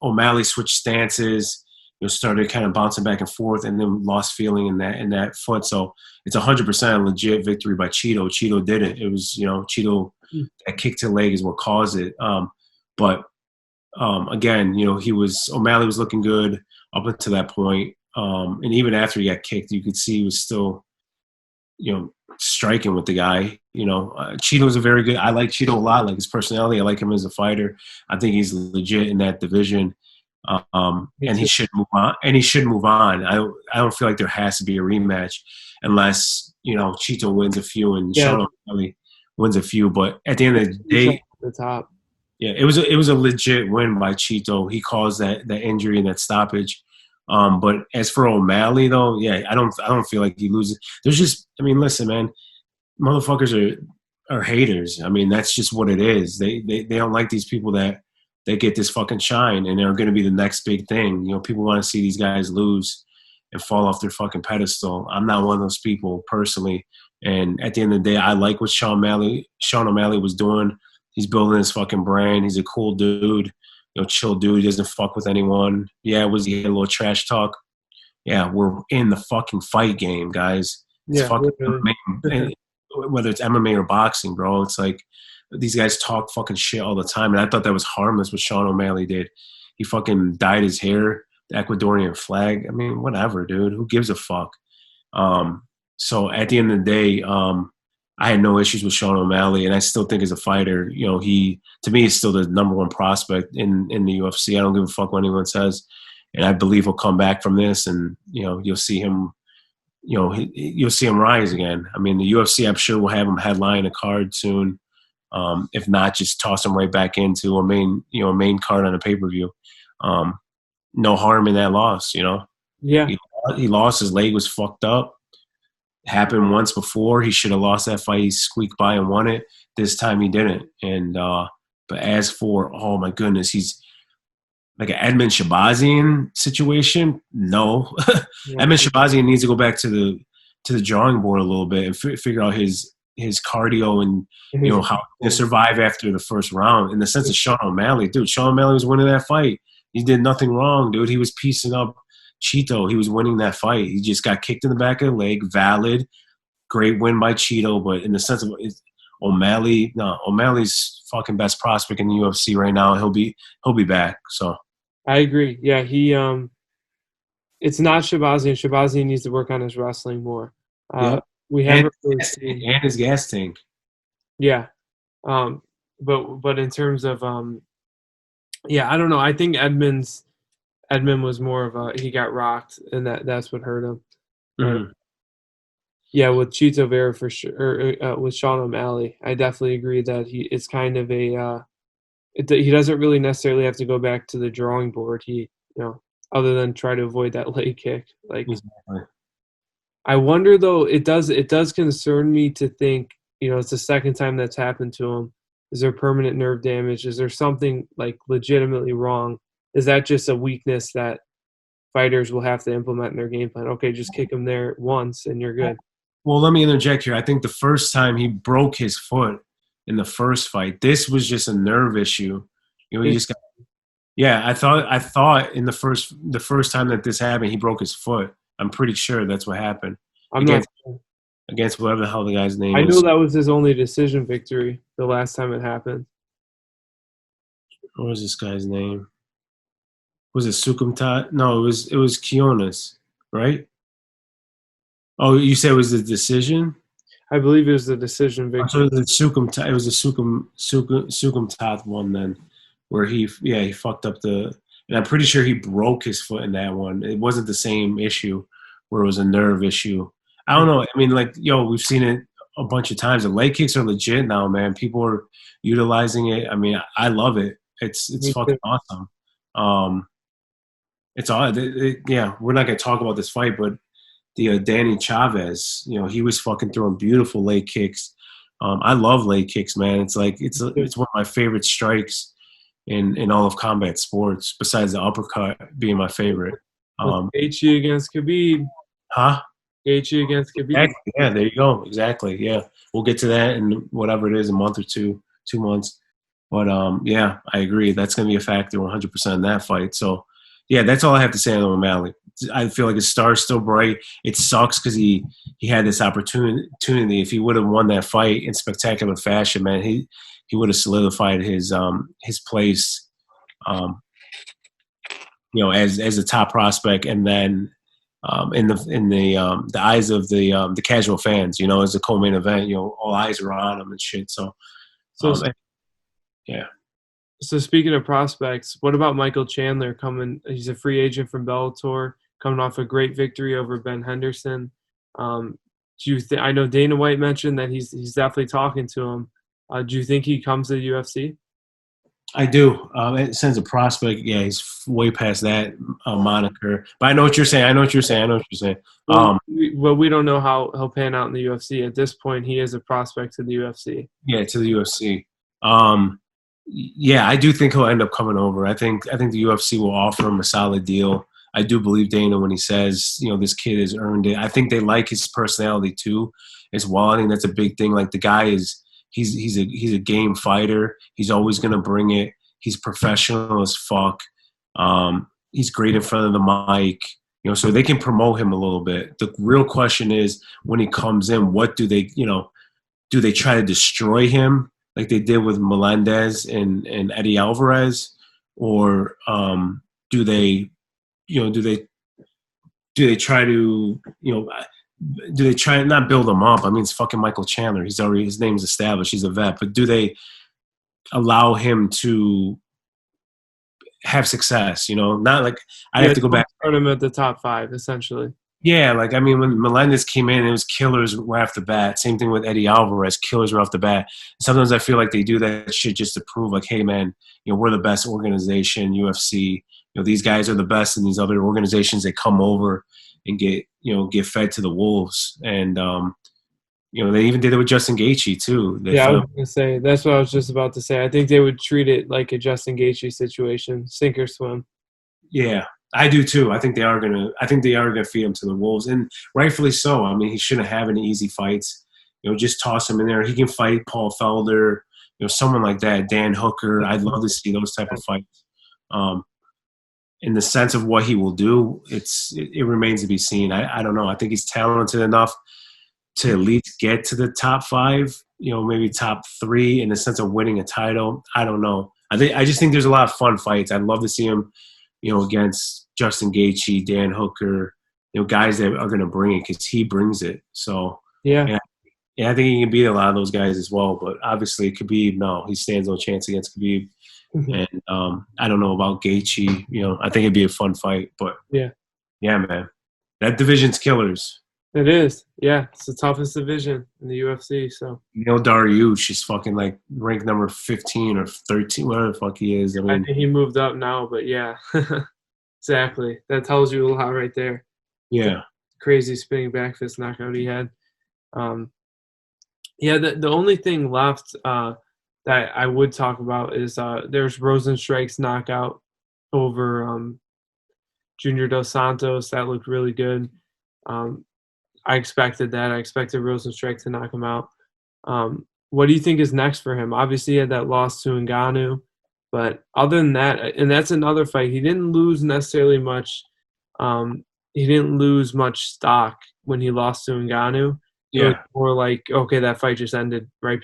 O'Malley switched stances. Started kind of bouncing back and forth, and then lost feeling in that foot. So it's 100% a legit victory by Cheeto. Cheeto did it. It was Cheeto, that kick to the leg is what caused it. But again, O'Malley was looking good up until that point. And even after he got kicked, you could see he was still striking with the guy. Cheeto's a very good. I like Cheeto a lot. Like his personality, I like him as a fighter. I think he's legit in that division. And he should move on. And he should move on. I don't feel like there has to be a rematch unless Cheeto wins a few and yeah, Sean O'Malley wins a few. But at the end of the he's at day, the top. yeah, it was a legit win by Cheeto. He caused that injury and that stoppage. But as for O'Malley though, yeah, I don't feel like he loses. There's just, I mean, listen, man, motherfuckers are haters. I mean, that's just what it is. They don't like these people that get this fucking shine and they're going to be the next big thing. People want to see these guys lose and fall off their fucking pedestal. I'm not one of those people personally. And at the end of the day, I like what Sean O'Malley was doing. He's building his fucking brand. He's a cool dude, chill dude. He doesn't fuck with anyone. Yeah, he had a little trash talk? Yeah, we're in the fucking fight game, guys. It's Yeah, fucking literally. MMA. Whether it's MMA or boxing, bro. It's like these guys talk fucking shit all the time. And I thought that was harmless what Sean O'Malley did. He fucking dyed his hair, the Ecuadorian flag. I mean, whatever, dude. Who gives a fuck? So at the end of the day, I had no issues with Sean O'Malley, and I still think as a fighter, he to me is still the number one prospect in the UFC. I don't give a fuck what anyone says, and I believe he'll come back from this, and you'll see him. You'll see him rise again. I mean, the UFC, I'm sure, will have him headline a card soon. If not, just toss him right back into a main card on a pay per view. No harm in that loss. Yeah, He lost. His leg was fucked up. Happened once before. He should have lost that fight. He squeaked by and won it. This time he didn't. And but as for, oh my goodness, he's like an Edmund Shabazian situation. No, yeah, Edmund Shabazian needs to go back to the drawing board a little bit and figure out his cardio and how to survive after the first round. In the sense of Sean O'Malley, dude, Sean O'Malley was winning that fight. He did nothing wrong, dude. He was piecing up Cheeto. He was winning that fight. He just got kicked in the back of the leg. Valid, great win by Cheeto, but in the sense of O'Malley's fucking best prospect in the UFC right now. He'll be back. So I agree. Yeah, it's not Shabazian. Shabazian needs to work on his wrestling more. yeah, We haven't really seen. and his gas tank. Yeah, but in terms of yeah, I don't know. I think Edmund was more of he got rocked, and that's what hurt him. Mm-hmm. Yeah, with Chito Vera for sure, or with Sean O'Malley, I definitely agree that it's kind of he doesn't really necessarily have to go back to the drawing board. Other than try to avoid that leg kick. Like, Exactly. I wonder though. It does concern me to think it's the second time that's happened to him. Is there permanent nerve damage? Is there something like legitimately wrong? Is that just a weakness that fighters will have to implement in their game plan? Okay, just kick him there once and you're good. Well, let me interject here. I think the first time he broke his foot in the first fight, this was just a nerve issue. He just got. Yeah, I thought in the first time that this happened, he broke his foot. I'm pretty sure that's what happened. I'm not sure. Against whatever the hell the guy's name I is. know that was his only decision victory the last time it happened. What was this guy's name? Was it Sukumtat? No, it was Kionis, right? Oh, you said it was the decision? I believe it was the decision victory. So it was the Sukumtat one then, where he fucked up and I'm pretty sure he broke his foot in that one. It wasn't the same issue where it was a nerve issue. I don't know. I mean, we've seen it a bunch of times. The leg kicks are legit now, man. People are utilizing it. I mean, I love it. It's fucking awesome. It's all. Yeah, we're not gonna talk about this fight, but the Danny Chavez, he was fucking throwing beautiful leg kicks. I love leg kicks, man. It's like it's one of my favorite strikes in all of combat sports, besides the uppercut being my favorite. Gaethje against Khabib. Huh? Gaethje against Khabib. Exactly. Yeah, there you go. Exactly. Yeah, we'll get to that in whatever it is, a month or 2 months. But yeah, I agree. That's going to be a factor 100% in that fight. So yeah, that's all I have to say on O'Malley. I feel like his star's still bright. It sucks because he had this opportunity. If he would have won that fight in spectacular fashion, man, he would have solidified his place, as a top prospect, and then in the eyes of the casual fans, as a co-main event, all eyes are on him and shit. So yeah. So speaking of prospects, what about Michael Chandler coming? He's a free agent from Bellator, coming off a great victory over Ben Henderson. Do you I know Dana White mentioned that he's definitely talking to him. Do you think he comes to the UFC? I do. It sends a prospect. Yeah, he's way past that moniker. But I know what you're saying. Well, we don't know how he'll pan out in the UFC. At this point, he is a prospect to the UFC. Yeah, to the UFC. Yeah, I do think he'll end up coming over. I think the UFC will offer him a solid deal. I do believe Dana when he says, this kid has earned it. I think they like his personality too, as well. I think that's a big thing. Like the guy he's a game fighter. He's always gonna bring it. He's professional as fuck. He's great in front of the mic. So they can promote him a little bit. The real question is when he comes in, what do they, do they try to destroy him like they did with Melendez and Eddie Alvarez, or do they try to, do they try and not build him up? I mean, it's fucking Michael Chandler. His name's established. He's a vet. But do they allow him to have success? Not like I'd have to go back. Start him at the top 5, essentially. Yeah, like I mean, when Melendez came in, it was killers right off the bat. Same thing with Eddie Alvarez, killers right off the bat. Sometimes I feel like they do that shit just to prove, like, hey, man, we're the best organization, UFC. These guys are the best in these other organizations. They come over and get fed to the wolves, and they even did it with Justin Gaethje too. I was gonna say that's what I was just about to say. I think they would treat it like a Justin Gaethje situation, sink or swim. Yeah, I do too. I think they are gonna feed him to the wolves, and rightfully so. I mean, he shouldn't have any easy fights. Just toss him in there. He can fight Paul Felder, someone like that, Dan Hooker. I'd love to see those type of fights. In the sense of what he will do, it remains to be seen. I don't know. I think he's talented enough to at least get to the top 5, maybe top 3 in the sense of winning a title. I don't know. I just think there's a lot of fun fights. I'd love to see him, against Justin Gaethje, Dan Hooker, guys that are going to bring it because he brings it. So yeah, I think he can beat a lot of those guys as well. But obviously, Khabib, no, he stands no chance against Khabib. And I don't know about Gaethje. I think it'd be a fun fight. But yeah, man, that division's killers. It is. Yeah, it's the toughest division in the UFC. So Dariush is fucking like ranked number 15 or 13, whatever the fuck he is. I think he moved up now, but yeah, exactly. That tells you a lot right there. Yeah, crazy spinning back fist knockout he had. The only thing left that I would talk about is there's Rosenstrike's knockout over Junior Dos Santos. That looked really good. I expected that. I expected Rosenstrike to knock him out. What do you think is next for him? Obviously, he had that loss to Ngannou. But other than that, and that's another fight, he didn't lose necessarily much. He didn't lose much stock when he lost to Ngannou. Yeah. It was more like, okay, that fight just ended right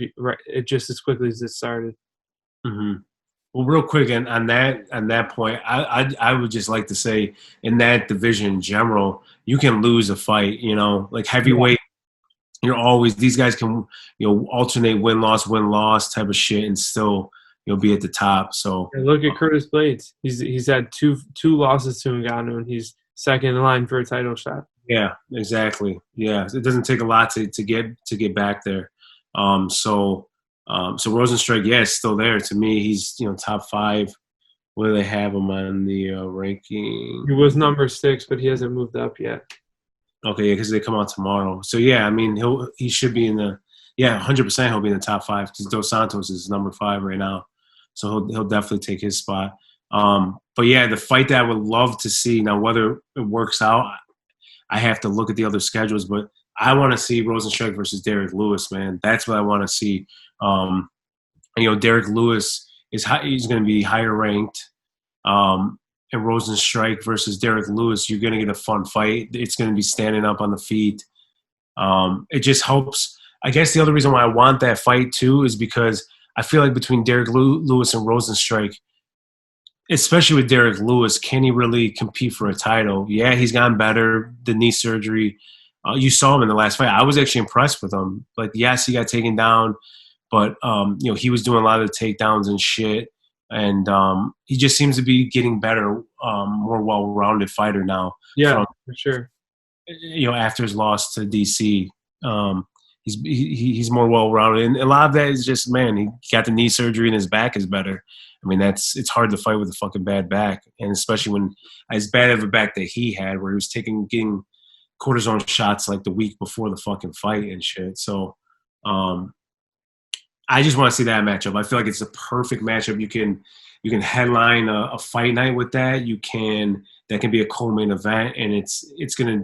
just as quickly as it started. Mm-hmm. Well, real quick, and on that point, I would just like to say, in that division in general, you can lose a fight. Like heavyweight, you're always, these guys can alternate win loss type of shit, and still be at the top. So look at Curtis Blades. He's had two losses to Ngannou, and he's second in line for a title shot. Yeah, exactly. Yeah, it doesn't take a lot to get back there. So Rosenstrike, is still there. To me, he's top 5. What do they have him on the ranking? He was number 6, but he hasn't moved up yet. Okay, yeah, because they come out tomorrow. So yeah, I mean he should be in the 100%. He'll be in the top 5 because Dos Santos is number 5 right now. So he'll definitely take his spot. But yeah, the fight that I would love to see now, whether it works out, I have to look at the other schedules, but I want to see Rosenstrike versus Derek Lewis, man. That's what I want to see. Derek Lewis he's going to be higher ranked. And Rosenstrike versus Derek Lewis, you're going to get a fun fight. It's going to be standing up on the feet. It just helps. I guess the other reason why I want that fight too is because I feel like between Derek Lewis and Rosenstrike, especially with Derek Lewis, can he really compete for a title? Yeah, he's gotten better. The knee surgery, you saw him in the last fight. I was actually impressed with him. Like, yes, he got taken down, but he was doing a lot of the takedowns and shit. And he just seems to be getting better, more well-rounded fighter now. Yeah, for sure. After his loss to DC, he's more well-rounded, and a lot of that is just, man, he got the knee surgery and his back is better. I mean, it's hard to fight with a fucking bad back, and especially when as bad of a back that he had, where he was getting cortisone shots like the week before the fucking fight and shit. So, I just want to see that matchup. I feel like it's a perfect matchup. You can headline a fight night with that. That can be a co-main event, and it's gonna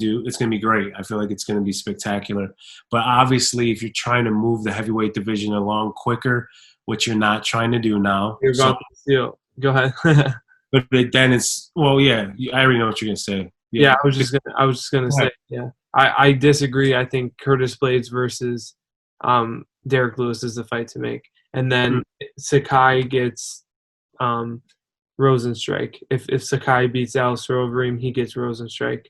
be great. I feel like it's gonna be spectacular. But obviously, if you're trying to move the heavyweight division along quicker, which you're not trying to do now, you're about to steal. Go ahead. But then it's I already know what you're gonna say. Yeah, I was just gonna say. Yeah, I disagree. I think Curtis Blades versus Derek Lewis is the fight to make, and then Sakai gets Rosenstrike. If Sakai beats Alistair Overeem, he gets Rosenstrike.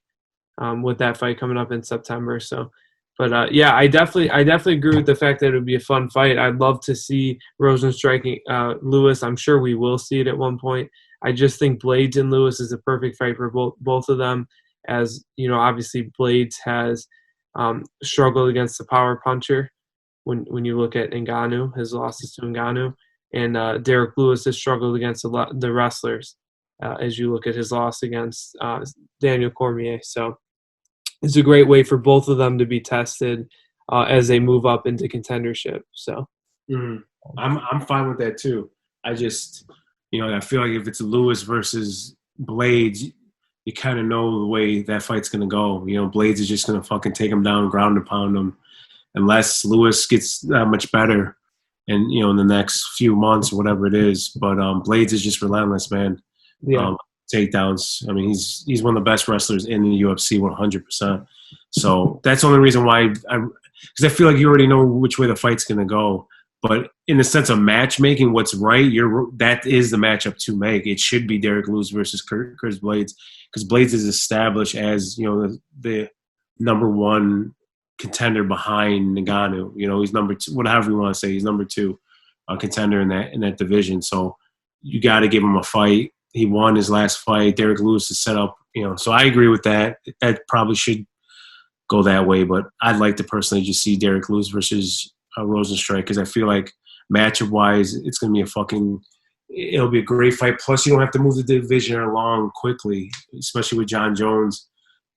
with that fight coming up in September. So, but yeah, I definitely agree with the fact that it would be a fun fight. I'd love to see Rosenstrike Lewis. I'm sure we will see it at one point. I just think Blades and Lewis is a perfect fight for both of them. As you know, obviously Blades has struggled against the power puncher. When you look at Ngannou, his losses to Ngannou, and Derek Lewis has struggled against the wrestlers. As you look at his loss against Daniel Cormier, so it's a great way for both of them to be tested as they move up into contendership. So, I'm fine with that too. I just, I feel like if it's Lewis versus Blades, you kind of know the way that fight's gonna go. Blades is just gonna fucking take him down, ground and pound him, unless Lewis gets that much better, and in the next few months or whatever it is. But Blades is just relentless, man. yeah. Takedowns. I mean, he's one of the best wrestlers in the UFC, 100%. So that's the only reason why because I feel like you already know which way the fight's gonna go. But in the sense of matchmaking, what's right, that is the matchup to make. It should be Derek Lewis versus Curtis Blades, because Blades is established as the number one contender behind Ngannou. He's number two, whatever you want to say. He's number two contender in that division. So you got to give him a fight. He won his last fight. Derek Lewis is set up. So I agree with that. That probably should go that way. But I'd like to personally just see Derek Lewis versus Rosenstrike, because I feel like matchup wise, it's going to be it'll be a great fight. Plus, you don't have to move the division along quickly, especially with Jon Jones.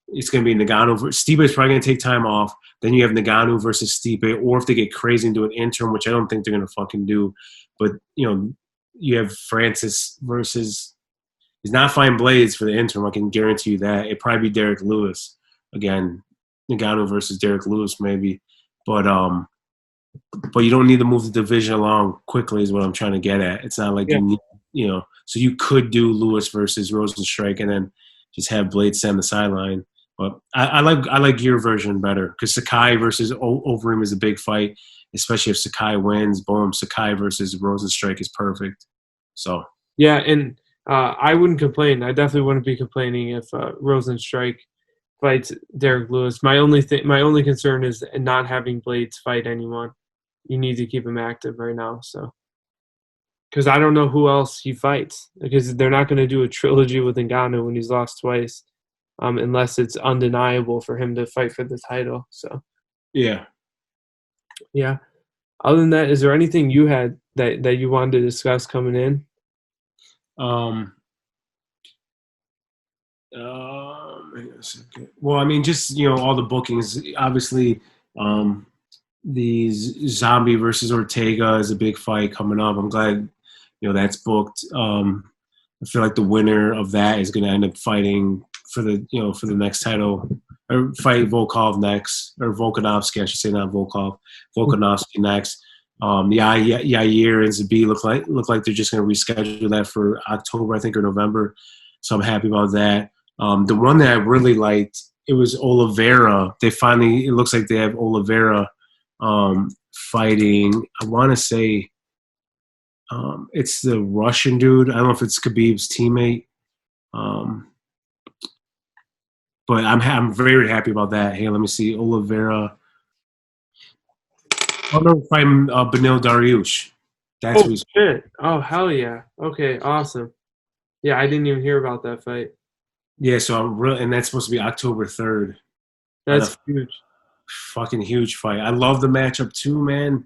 It's going to be Ngannou. Stipe is probably going to take time off. Then you have Ngannou versus Stipe, or if they get crazy and do an interim, which I don't think they're going to fucking do. But, you have Francis versus – he's not fighting Blades for the interim. I can guarantee you that. It'd probably be Derek Lewis. Again, Ngannou versus Derek Lewis maybe. But you don't need to move the division along quickly is what I'm trying to get at. It's not like you need, so you could do Lewis versus Rosenstrike and then just have Blades stand the sideline. But I like your version better, because Sakai versus Overeem is a big fight, especially if Sakai wins. Boom, Sakai versus Rosenstrike is perfect. So yeah, and I wouldn't complain. I definitely wouldn't be complaining if Rosenstrike fights Derek Lewis. My only concern is not having Blades fight anyone. You need to keep him active right now. So, because I don't know who else he fights, because they're not going to do a trilogy with Ngannou when he's lost twice, unless it's undeniable for him to fight for the title. So, yeah. Other than that, is there anything you had that you wanted to discuss coming in? Well, I mean, just all the bookings. Obviously, these Zombie versus Ortega is a big fight coming up. I'm glad that's booked. I feel like the winner of that is going to end up fighting for the next title, or fight Volkov next, or Volkanovski, I should say, not Volkov. Volkanovski next. Yair and Zabit look like they're just going to reschedule that for October, I think, or November. So I'm happy about that. The one that I really liked, it was Oliveira. It looks like they have Oliveira fighting. I want to say it's the Russian dude. I don't know if it's Khabib's teammate. But I'm very happy about that. Hey, let me see. Oliveira. Oh, no, fighting Benil Dariush. That's who's. Shit. Oh, hell yeah. Okay, awesome. Yeah, I didn't even hear about that fight. Yeah, so and that's supposed to be October 3rd. That's huge. Fucking huge fight. I love the matchup too, man.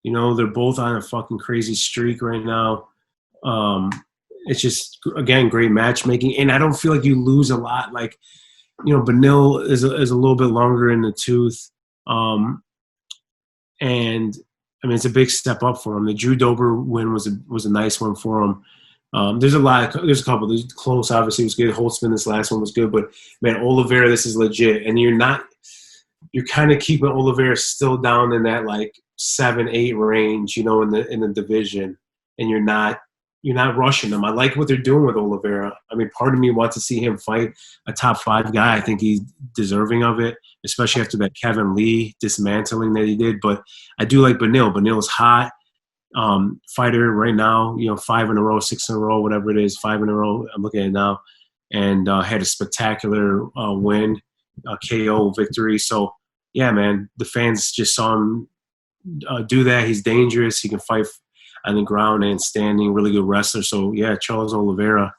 They're both on a fucking crazy streak right now. It's just, again, great matchmaking. And I don't feel like you lose a lot. Like, Benil is a little bit longer in the tooth. And I mean, it's a big step up for him. The Drew Dober win was a nice one for him. There's a couple. There's close, obviously, was good. Holtzman, this last one was good. But, man, Oliveira, this is legit. And you're kind of keeping Oliveira still down in that, like, 7-8 range, in the division. And you're not rushing them. I like what they're doing with Oliveira. I mean, part of me wants to see him fight a top 5 guy. I think he's deserving of it, especially after that Kevin Lee dismantling that he did. But I do like Benil. Benil's hot. Fighter right now, 5 in a row, 6 in a row, whatever it is, 5 in a row. I'm looking at it now, and had a spectacular win. KO victory. So yeah, man, the fans just saw him do that. He's dangerous. He can fight on the ground and standing. Really good wrestler. So yeah, Charles Oliveira.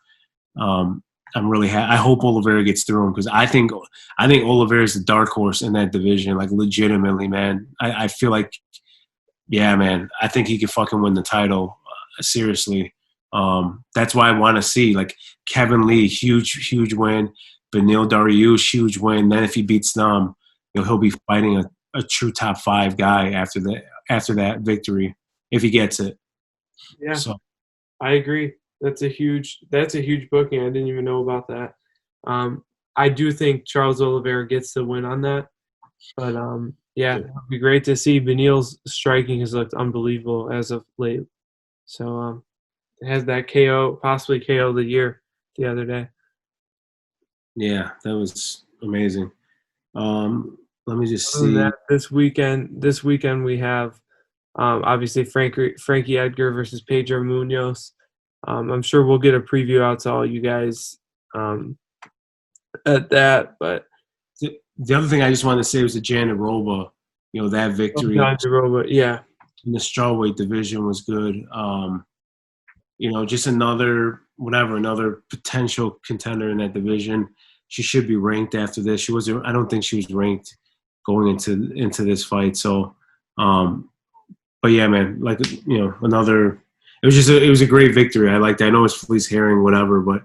I'm really I hope Oliveira gets through him because I think Oliveira is the dark horse in that division. Like legitimately, man. I feel like yeah, man. I think he could fucking win the title. Seriously. That's why I want to see like Kevin Lee, huge win. Beneil Dariush, huge win. Then if he beats them, he'll be fighting a true top 5 guy after that victory if he gets it. Yeah, So I agree. That's a huge booking. I didn't even know about that. I do think Charles Oliveira gets the win on that. But yeah, it would be great to see. Beneil's striking has looked unbelievable as of late. So it has that KO, possibly KO of the year the other day. yeah, that was amazing. Let me just Other than see. that, this weekend we have obviously Frankie Edgar versus Pedro Munoz. I'm sure we'll get a preview out to all you guys at that. But The other thing I just wanted to say was the Jandiroba. That victory yeah, in the strawweight division was good. Just another potential contender in that division. She should be ranked after this. She was. I don't think she was ranked going into this fight. So, but yeah, man, like another. It was a great victory. I liked it. I know it's Felice Herring, whatever, but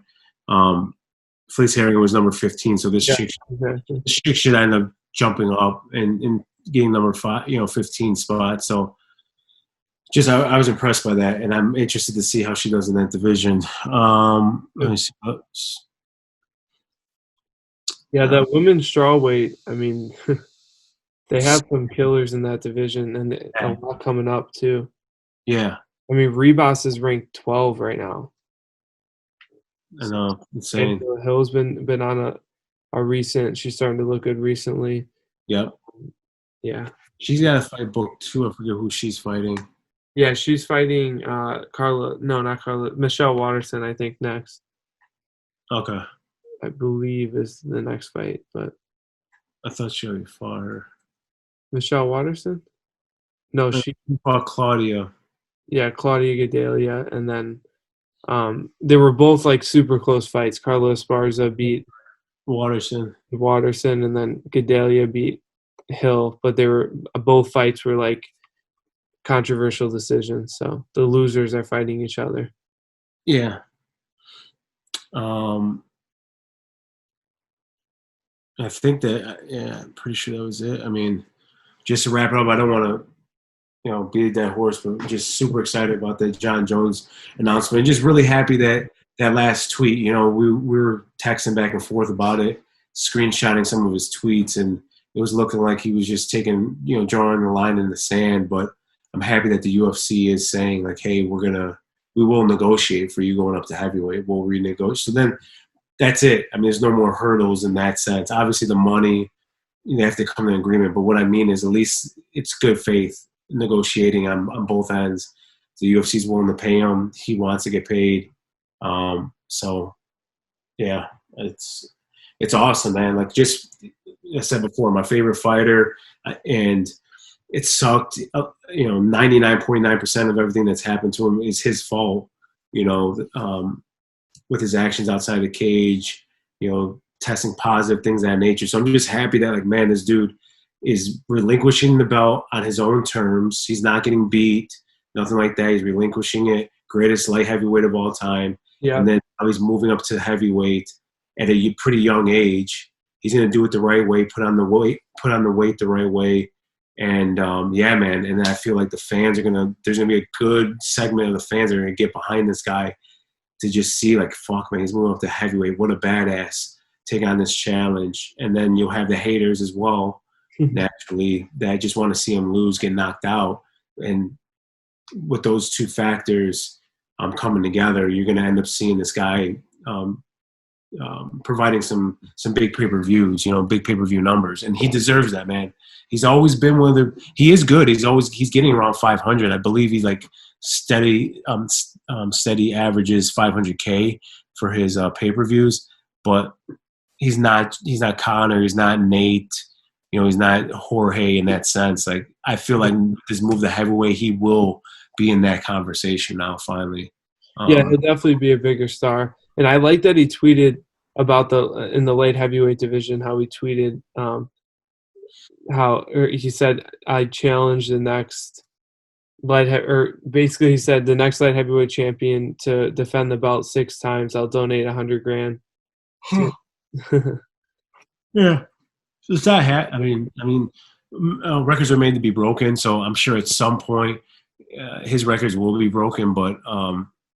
Felice Herring was number 15. So this chick should end up jumping up and getting number 15 spot. So just I was impressed by that, and I'm interested to see how she does in that division. Let me see. Yeah, that women's strawweight. I mean, they have some killers in that division, and a lot coming up too. Yeah, I mean, Rebus is ranked 12 right now. I know, insane. Angela Hill's been on a recent. She's starting to look good recently. Yep. Yeah. She's got a fight booked too. I forget who she's fighting. Yeah, she's fighting Carla. No, not Carla. Michelle Watterson, I think, next. Okay. I believe is the next fight, but I thought she already fought her. Michelle Watterson? No, she fought Claudia. Yeah, Claudia Gadelia, and then they were both like super close fights. Carla Esparza beat Watterson, and then Gadelia beat Hill, but they were both fights were like controversial decisions. So the losers are fighting each other. Yeah. I think that I'm pretty sure that was it. I mean, just to wrap it up, I don't want to beat a dead horse, but just super excited about the Jon Jones announcement. Just really happy that last tweet, we were texting back and forth about it, screenshotting some of his tweets, and it was looking like he was just taking, drawing the line in the sand. But I'm happy that the UFC is saying like, hey, we will negotiate for you going up to heavyweight. We'll renegotiate. So then that's it. I mean, there's no more hurdles in that sense. Obviously, the money, they have to come to an agreement. But what I mean is at least it's good faith negotiating on both ends. The UFC is willing to pay him. He wants to get paid. So, yeah, it's awesome, man. Like just I said before, my favorite fighter, and it sucked. 99.9% of everything that's happened to him is his fault. With his actions outside the cage, testing positive, things of that nature. So I'm just happy that, like, man, this dude is relinquishing the belt on his own terms. He's not getting beat, nothing like that. He's relinquishing it. Greatest light heavyweight of all time. Yeah. And then now he's moving up to heavyweight at a pretty young age. He's going to do it the right way, put on the weight the right way. And, yeah, man, and I feel like the fans there's going to be a good segment of the fans that are going to get behind this guy to just see, like, fuck, man, he's moving up to heavyweight. What a badass. Take on this challenge. And then you'll have the haters as well, naturally, that just want to see him lose, get knocked out. And with those two factors coming together, you're going to end up seeing this guy providing some big pay-per-views, big pay-per-view numbers. And he deserves that, man. He's always been he is good. He's getting around 500. I believe he's like steady averages 500K for his pay-per-views. But he's not Connor, he's not Nate, he's not Jorge in that sense. Like I feel like this move to heavyweight, he will be in that conversation now finally. Yeah, he'll definitely be a bigger star. And I like that he tweeted about in the light heavyweight division how he tweeted he said I challenge the next or basically he said the next light heavyweight champion to defend the belt 6 times. I'll donate $100,000 to. Yeah, so it's not. Records are made to be broken, so I'm sure at some point his records will be broken, but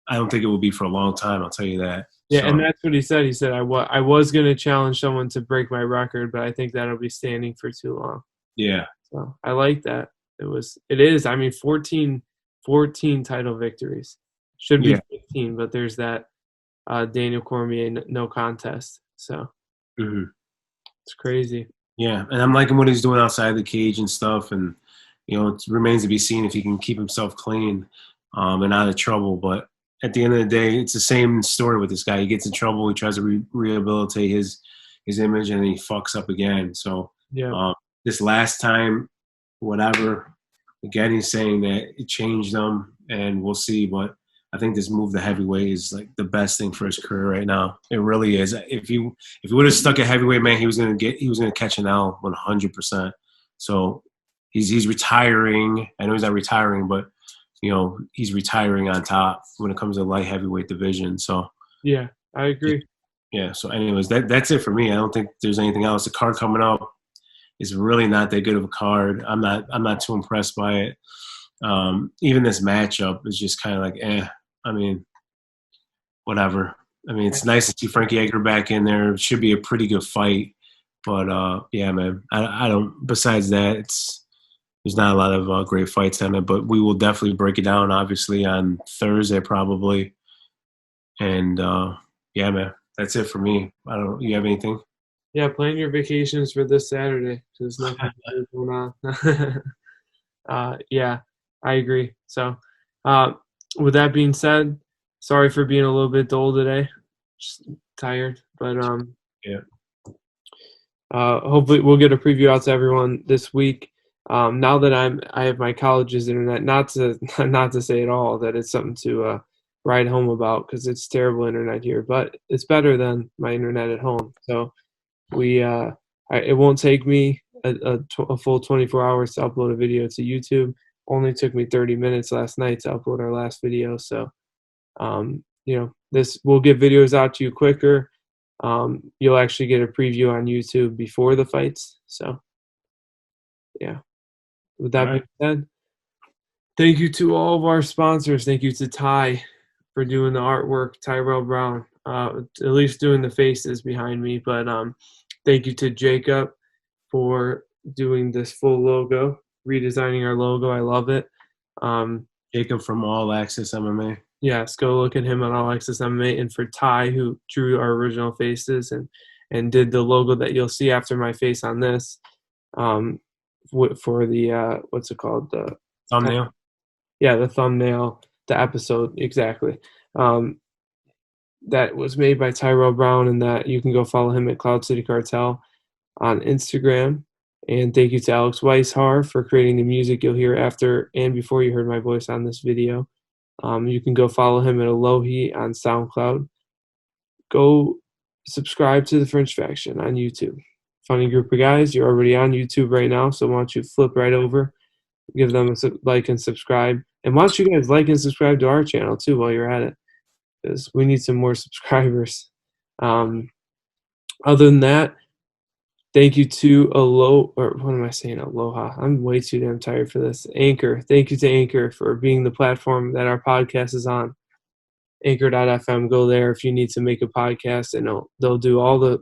I don't think it will be for a long time. I'll tell you that. Yeah, So, and that's what he said. He said I was going to challenge someone to break my record, but I think that'll be standing for too long. yeah. So I like that. It is. I mean, 14 title victories. Should be 15, but there's that Daniel Cormier no contest. So it's crazy. Yeah, and I'm liking what he's doing outside the cage and stuff, and it remains to be seen if he can keep himself clean and out of trouble. But at the end of the day, it's the same story with this guy. He gets in trouble, he tries to rehabilitate his image, and then he fucks up again. So this last time, whatever, again, he's saying that it changed him, and we'll see. But I think this move to heavyweight is like the best thing for his career right now. It really is. If he would have stuck at heavyweight, man, he was gonna catch an L 100%. So he's retiring. I know he's not retiring, but he's retiring on top when it comes to light heavyweight division. So yeah, I agree. Yeah. So anyways, that's it for me. I don't think there's anything else. The card coming up is really not that good of a card. I'm not too impressed by it. Even this matchup is just kind of like, I mean, whatever. I mean, it's nice to see Frankie Edgar back in there. It should be a pretty good fight. But, yeah, man, I don't – besides that, there's not a lot of great fights on it. But we will definitely break it down, obviously, on Thursday probably. And, yeah, man, that's it for me. You have anything? Yeah, plan your vacations for this Saturday. There's nothing going on. Yeah, I agree. So, with that being said, sorry for being a little bit dull today. Just tired, but yeah. Hopefully we'll get a preview out to everyone this week. Now that I have my college's internet, not to say at all that it's something to ride home about because it's terrible internet here, but it's better than my internet at home. So it won't take me a full 24 hours to upload a video to YouTube. Only took me 30 minutes last night to upload our last video. So, this will get videos out to you quicker. You'll actually get a preview on YouTube before the fights. So, yeah. With that being said, thank you to all of our sponsors. Thank you to Ty for doing the artwork, Tyrell Brown, at least doing the faces behind me. But thank you to Jacob for doing this full logo, redesigning our logo. I love it. Jacob from All Access MMA. Yes, go look at him on All Access MMA. And for Ty, who drew our original faces and did the logo that you'll see after my face on this, for the what's it called? The thumbnail. Yeah, the thumbnail, the episode, exactly. That was made by Tyrell Brown, and that you can go follow him at Cloud City Cartel on Instagram. And thank you to Alex Weishar for creating the music you'll hear after and before you heard my voice on this video. You can go follow him at Alohi on SoundCloud. Go subscribe to the French Faction on YouTube. Funny group of guys. You're already on YouTube right now, so why don't you flip right over, give them a like and subscribe. And why don't you guys like and subscribe to our channel too while you're at it, because we need some more subscribers. Other than that, thank you to Aloha. I'm way too damn tired for this. Anchor. Thank you to Anchor for being the platform that our podcast is on. Anchor.fm. Go there if you need to make a podcast, and they'll do all the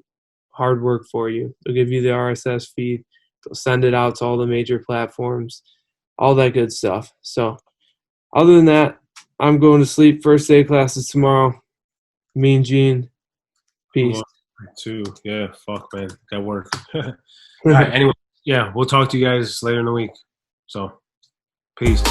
hard work for you. They'll give you the RSS feed. They'll send it out to all the major platforms, all that good stuff. So other than that, I'm going to sleep. First day of classes tomorrow. Me and Gene. Peace. Too. Yeah, fuck, man. Got work. All right, anyway, yeah, we'll talk to you guys later in the week. So, peace.